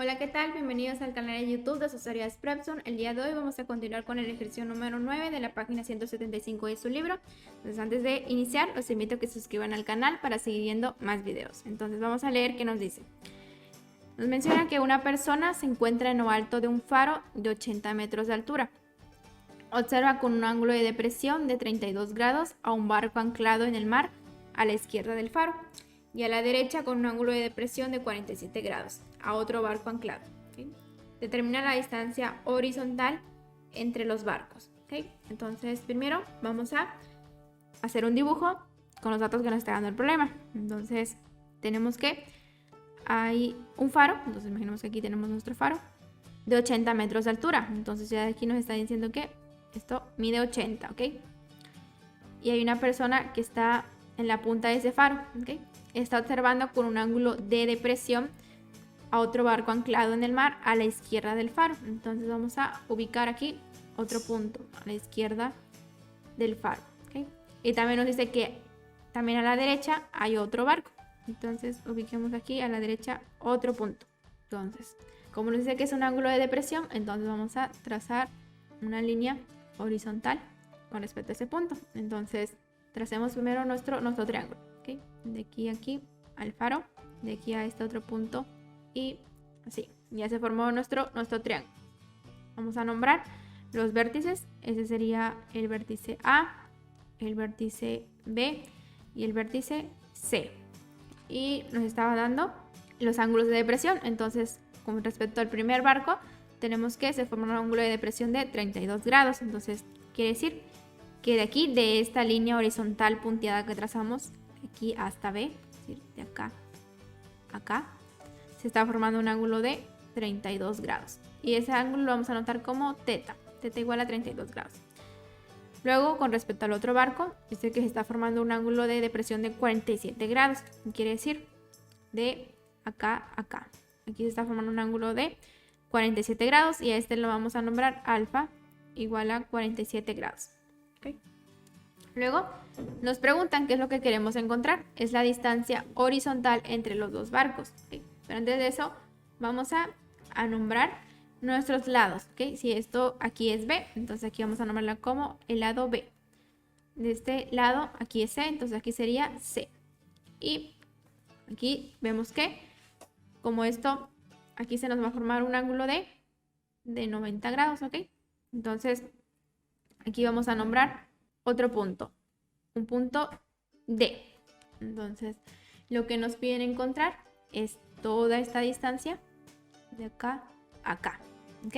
Hola, ¿qué tal? Bienvenidos al canal de YouTube de Asesorías Prepson. El día de hoy vamos a continuar con el ejercicio número 9 de la página 175 de su libro. Entonces, antes de iniciar, los invito a que se suscriban al canal para seguir viendo más videos. Entonces, vamos a leer qué nos dice. Nos menciona que una persona se encuentra en lo alto de un faro de 80 metros de altura. Observa con un ángulo de depresión de 32 grados a un barco anclado en el mar a la izquierda del faro y a la derecha con un ángulo de depresión de 47 grados a otro barco anclado. ¿Okay? Determina la distancia horizontal entre los barcos. ¿Okay? Entonces, primero vamos a hacer un dibujo con los datos que nos está dando el problema. Entonces, tenemos que hay un faro, entonces imaginemos que aquí tenemos nuestro faro de 80 metros de altura. Entonces ya aquí nos está diciendo que esto mide 80, ¿ok? Y hay una persona que está en la punta de ese faro, ¿ok? Está observando con un ángulo de depresión a otro barco anclado en el mar a la izquierda del faro. Entonces vamos a ubicar aquí otro punto a la izquierda del faro, ¿ok? Y también nos dice que también a la derecha hay otro barco. Entonces ubiquemos aquí a la derecha otro punto. Entonces, como nos dice que es un ángulo de depresión, entonces vamos a trazar una línea horizontal con respecto a ese punto. Entonces, tracemos primero nuestro triángulo, ¿okay? De aquí a aquí al faro, de aquí a este otro punto y así. Ya se formó nuestro triángulo. Vamos a nombrar los vértices. Ese sería el vértice A, el vértice B y el vértice C. Y nos estaba dando los ángulos de depresión. Entonces, con respecto al primer barco, tenemos que se forma un ángulo de depresión de 32 grados. Entonces, quiere decir que de aquí, de esta línea horizontal punteada que trazamos, de aquí hasta B, es decir, de acá a acá, se está formando un ángulo de 32 grados. Y ese ángulo lo vamos a anotar como teta. Teta igual a 32 grados. Luego, con respecto al otro barco, dice que se está formando un ángulo de depresión de 47 grados. Quiere decir de acá a acá. Aquí se está formando un ángulo de 47 grados y a este lo vamos a nombrar alfa igual a 47 grados. ¿Okay? Luego nos preguntan qué es lo que queremos encontrar. Es la distancia horizontal entre los dos barcos. ¿Okay? Pero antes de eso vamos a nombrar nuestros lados. ¿Okay? Si esto aquí es B, entonces aquí vamos a nombrarla como el lado B. De este lado aquí es C, entonces aquí sería C. Y aquí vemos que como esto, aquí se nos va a formar un ángulo de 90 grados, ¿ok? Entonces, aquí vamos a nombrar otro punto, un punto D. Entonces, lo que nos piden encontrar es toda esta distancia de acá a acá, ¿ok?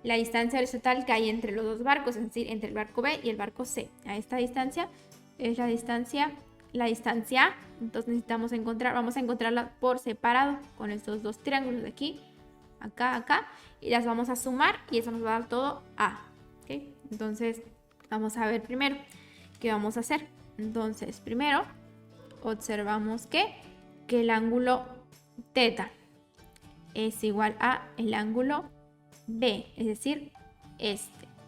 La distancia horizontal que hay entre los dos barcos, es decir, entre el barco B y el barco C. A esta distancia es la distancia A, entonces necesitamos vamos a encontrarla por separado con estos dos triángulos de aquí, acá, acá, y las vamos a sumar y eso nos va a dar todo A, ¿ok? Entonces vamos a ver primero qué vamos a hacer. Entonces primero observamos que el ángulo teta es igual a el ángulo B, es decir,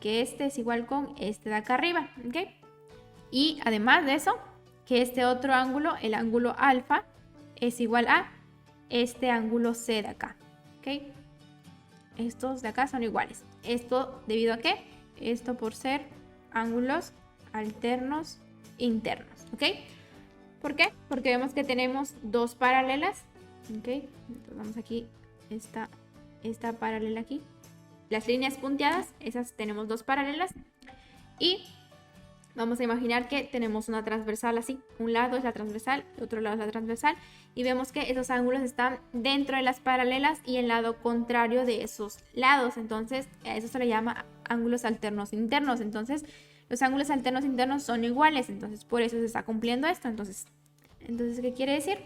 que este es igual con este de acá arriba, ¿ok? Y además de eso, que este otro ángulo, el ángulo alfa, es igual a este ángulo C de acá, ¿ok? Estos de acá son iguales. ¿Esto debido a qué? Esto por ser ángulos alternos internos, ¿ok? ¿Por qué? Porque vemos que tenemos dos paralelas, ¿ok? Entonces vamos aquí, esta paralela aquí. Las líneas punteadas, esas tenemos dos paralelas y vamos a imaginar que tenemos una transversal así. Un lado es la transversal, el otro lado es la transversal. Y vemos que esos ángulos están dentro de las paralelas y el lado contrario de esos lados. Entonces, a eso se le llama ángulos alternos internos. Entonces, los ángulos alternos internos son iguales. Entonces, por eso se está cumpliendo esto. Entonces ¿qué quiere decir?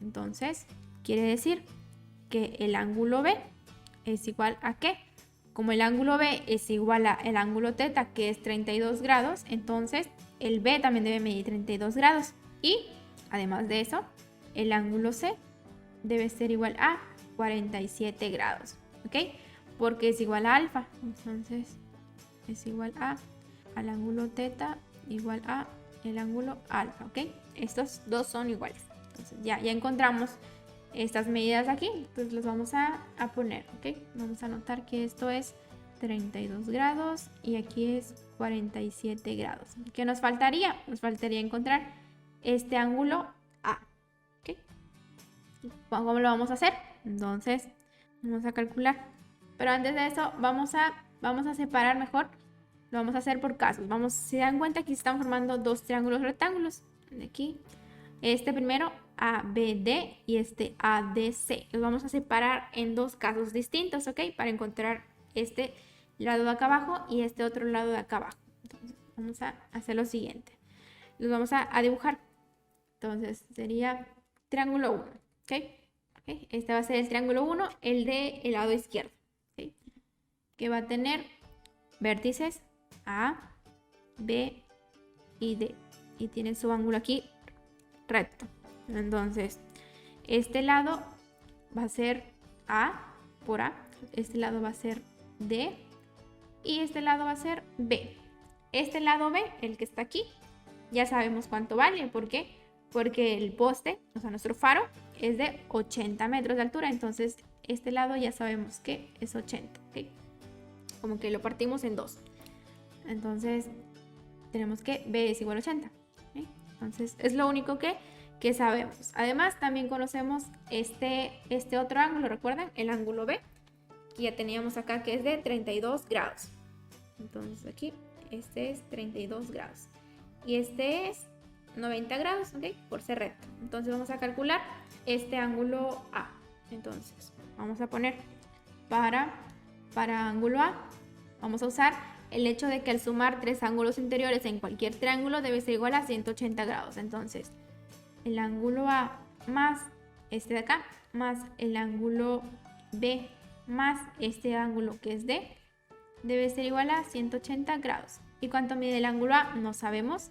Entonces, quiere decir que el ángulo B es igual a ¿qué? Como el ángulo B es igual al ángulo teta, que es 32 grados, entonces el B también debe medir 32 grados. Y además de eso, el ángulo C debe ser igual a 47 grados, ¿ok? Porque es igual a alfa, entonces es igual al ángulo teta igual a el ángulo alfa, ¿ok? Estos dos son iguales. Entonces ya encontramos estas medidas aquí. Entonces las vamos a poner, ¿ok? Vamos a anotar que esto es 32 grados y aquí es 47 grados. ¿Qué nos faltaría? Nos faltaría encontrar este ángulo A, ¿ok? ¿Cómo lo vamos a hacer? Entonces vamos a calcular. Pero antes de eso vamos a separar mejor. Lo vamos a hacer por casos. Si se dan cuenta, aquí se están formando dos triángulos rectángulos. De aquí, este primero ABD y este ADC. Los vamos a separar en dos casos distintos, ¿ok? Para encontrar este lado de acá abajo y este otro lado de acá abajo. Entonces vamos a hacer lo siguiente. Los vamos a dibujar. Entonces sería triángulo 1, ¿ok? Este va a ser el triángulo 1, el del lado izquierdo, ¿ok? Que va a tener vértices A, B y D. Y tiene su ángulo aquí recto. Entonces, este lado va a ser A por A. Este lado va a ser D. Y este lado va a ser B. Este lado B, el que está aquí, ya sabemos cuánto vale. ¿Por qué? Porque el poste, o sea, nuestro faro, es de 80 metros de altura. Entonces, este lado ya sabemos que es 80, ¿ok? Como que lo partimos en dos. Entonces, tenemos que B es igual a 80. ¿Okay? Entonces, es lo único que sabemos. Además, también conocemos este otro ángulo, ¿recuerdan? El ángulo B, que ya teníamos acá, que es de 32 grados. Entonces, aquí, este es 32 grados. Y este es 90 grados, ¿ok? Por ser recto. Entonces, vamos a calcular este ángulo A. Entonces, vamos a poner para ángulo A, vamos a usar el hecho de que al sumar tres ángulos interiores en cualquier triángulo debe ser igual a 180 grados. Entonces, el ángulo A más este de acá, más el ángulo B, más este ángulo que es D, debe ser igual a 180 grados. ¿Y cuánto mide el ángulo A? No sabemos.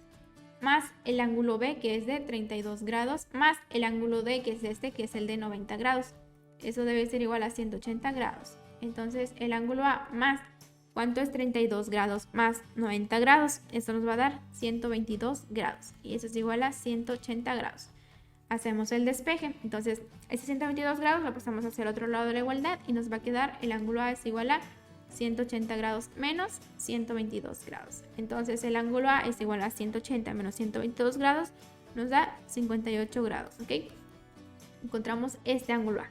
Más el ángulo B, que es de 32 grados, más el ángulo D, que es este, que es el de 90 grados. Eso debe ser igual a 180 grados. Entonces, el ángulo A más, ¿cuánto es 32 grados más 90 grados? Esto nos va a dar 122 grados. Y eso es igual a 180 grados. Hacemos el despeje. Entonces, ese 122 grados lo pasamos hacia el otro lado de la igualdad y nos va a quedar el ángulo A es igual a 180 grados menos 122 grados. Entonces, el ángulo A es igual a 180 menos 122 grados, nos da 58 grados, ¿ok? Encontramos este ángulo A.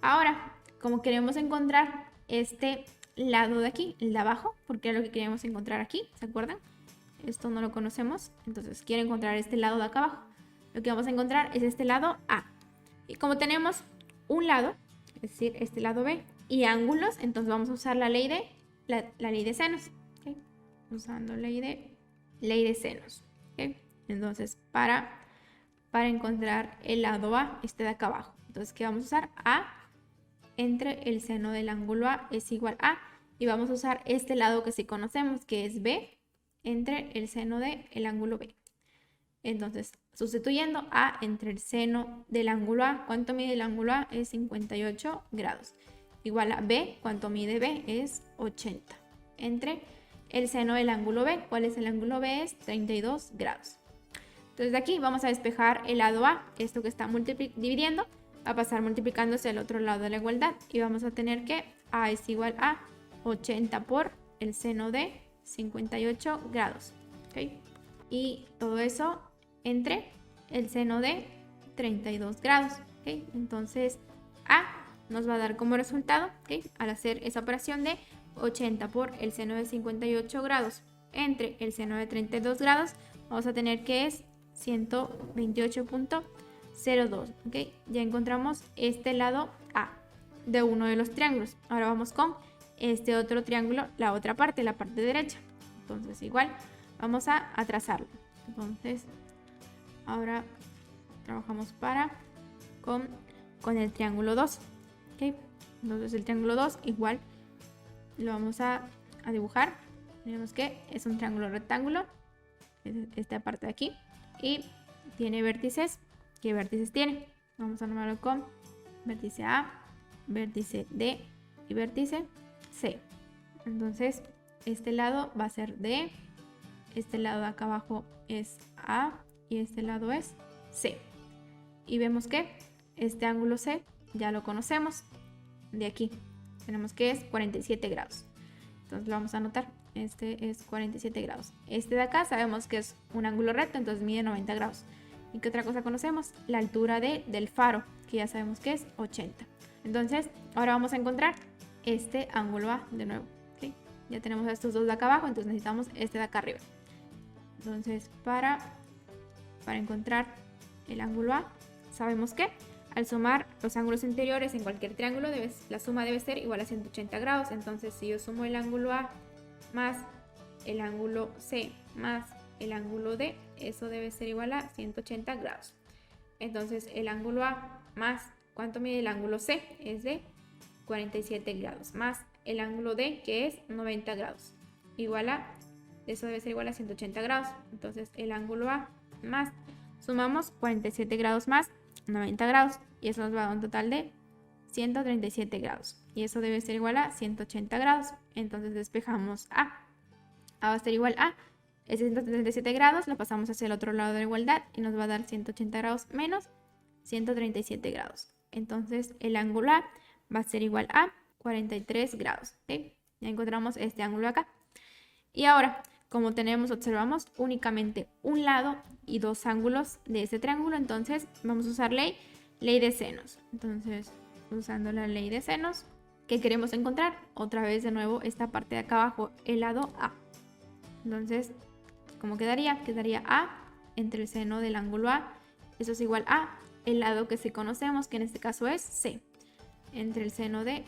Ahora, como queremos encontrar este lado de aquí, el de abajo, porque es lo que queríamos encontrar aquí, ¿se acuerdan? Esto no lo conocemos, entonces quiero encontrar este lado de acá abajo. Lo que vamos a encontrar es este lado A. Y como tenemos un lado, es decir, este lado B, y ángulos, entonces vamos a usar la ley de senos. ¿Okay? Usando ley de senos. ¿Okay? Entonces, para encontrar el lado A, este de acá abajo. Entonces, ¿qué vamos a usar? A entre el seno del ángulo A es igual a, y vamos a usar este lado que sí conocemos, que es B, entre el seno del ángulo B. Entonces, sustituyendo A entre el seno del ángulo A, ¿cuánto mide el ángulo A? Es 58 grados. Igual a B, ¿cuánto mide B? Es 80. Entre el seno del ángulo B, ¿cuál es el ángulo B? Es 32 grados. Entonces, de aquí vamos a despejar el lado A, esto que está dividiendo, va a pasar multiplicándose al otro lado de la igualdad y vamos a tener que A es igual a 80 por el seno de 58 grados. ¿Okay? Y todo eso entre el seno de 32 grados. ¿Okay? Entonces A nos va a dar como resultado, ¿okay? Al hacer esa operación de 80 por el seno de 58 grados entre el seno de 32 grados, vamos a tener que es 128.02. ¿Okay? Ya encontramos este lado A de uno de los triángulos. Ahora vamos con este otro triángulo, la otra parte, la parte derecha. Entonces igual vamos a trazarlo. Entonces ahora trabajamos con el triángulo 2. ¿Okay? Entonces el triángulo 2 igual lo vamos a dibujar. Tenemos que es un triángulo rectángulo, esta parte de aquí, y tiene vértices. ¿Qué vértices tiene? Vamos a nombrarlo con vértice A, vértice D y vértice C. Entonces este lado va a ser D, este lado de acá abajo es A y este lado es C. Y vemos que este ángulo C ya lo conocemos de aquí. Tenemos que es 47 grados. Entonces lo vamos a anotar. Este es 47 grados. Este de acá sabemos que es un ángulo recto, entonces mide 90 grados. ¿Y qué otra cosa conocemos? La altura del faro, que ya sabemos que es 80. Entonces ahora vamos a encontrar este ángulo A de nuevo. ¿Okay? Ya tenemos estos dos de acá abajo, entonces necesitamos este de acá arriba. Entonces para encontrar el ángulo A, sabemos que al sumar los ángulos interiores en cualquier triángulo, la suma debe ser igual a 180 grados. Entonces si yo sumo el ángulo A más el ángulo C más el ángulo D, eso debe ser igual a 180 grados. Entonces el ángulo A más, ¿cuánto mide el ángulo C? Es de 47 grados, más el ángulo D, que es 90 grados, igual a, eso debe ser igual a 180 grados. Entonces el ángulo A más, sumamos 47 grados más 90 grados, y eso nos va a dar un total de 137 grados, y eso debe ser igual a 180 grados. Entonces despejamos A. A va a ser igual a ese 137 grados, lo pasamos hacia el otro lado de la igualdad y nos va a dar 180 grados menos 137 grados. Entonces el ángulo A va a ser igual a 43 grados. ¿Okay? Ya encontramos este ángulo acá. Y ahora, como observamos únicamente un lado y dos ángulos de este triángulo, entonces vamos a usar ley de senos. Entonces, usando la ley de senos, ¿qué queremos encontrar? Otra vez de nuevo esta parte de acá abajo, el lado A. Entonces, ¿cómo quedaría? Quedaría A entre el seno del ángulo A. Eso es igual a el lado que sí conocemos, que en este caso es C, entre el seno del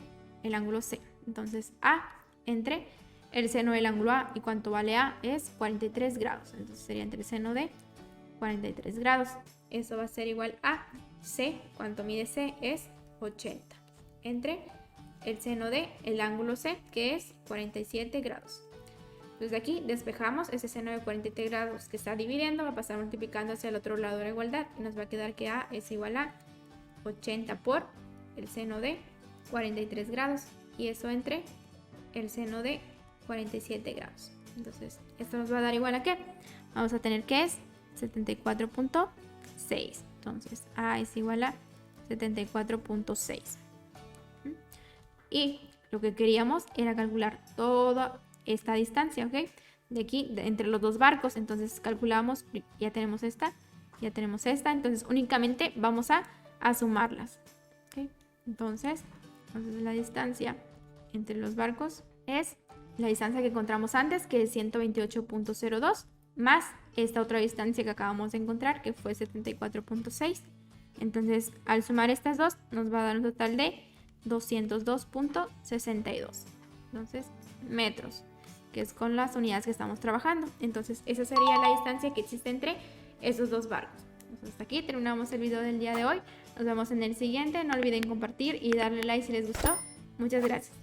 ángulo C. Entonces, A entre el seno del ángulo A, y cuánto vale A es 43 grados. Entonces sería entre el seno de 43 grados. Eso va a ser igual a C, cuánto mide C es 80, entre el seno del ángulo C, que es 47 grados. Entonces de aquí despejamos ese seno de 47 grados que está dividiendo, va a pasar multiplicando hacia el otro lado de la igualdad, y nos va a quedar que A es igual a 80 por el seno de 43 grados, y eso entre el seno de 47 grados. Entonces esto nos va a dar igual a ¿qué? Vamos a tener que es 74.6. Entonces A es igual a 74.6. Y lo que queríamos era calcular toda esta distancia, ¿ok? De aquí, entre los dos barcos. Entonces calculamos, ya tenemos esta, entonces únicamente vamos a sumarlas, ¿ok? Entonces la distancia entre los barcos es la distancia que encontramos antes, que es 128.02, más esta otra distancia que acabamos de encontrar, que fue 74.6. Entonces al sumar estas dos nos va a dar un total de 202.62, entonces metros, que es con las unidades que estamos trabajando. Entonces esa sería la distancia que existe entre esos dos barcos. Entonces, hasta aquí terminamos el video del día de hoy. Nos vemos en el siguiente. No olviden compartir y darle like si les gustó. Muchas gracias.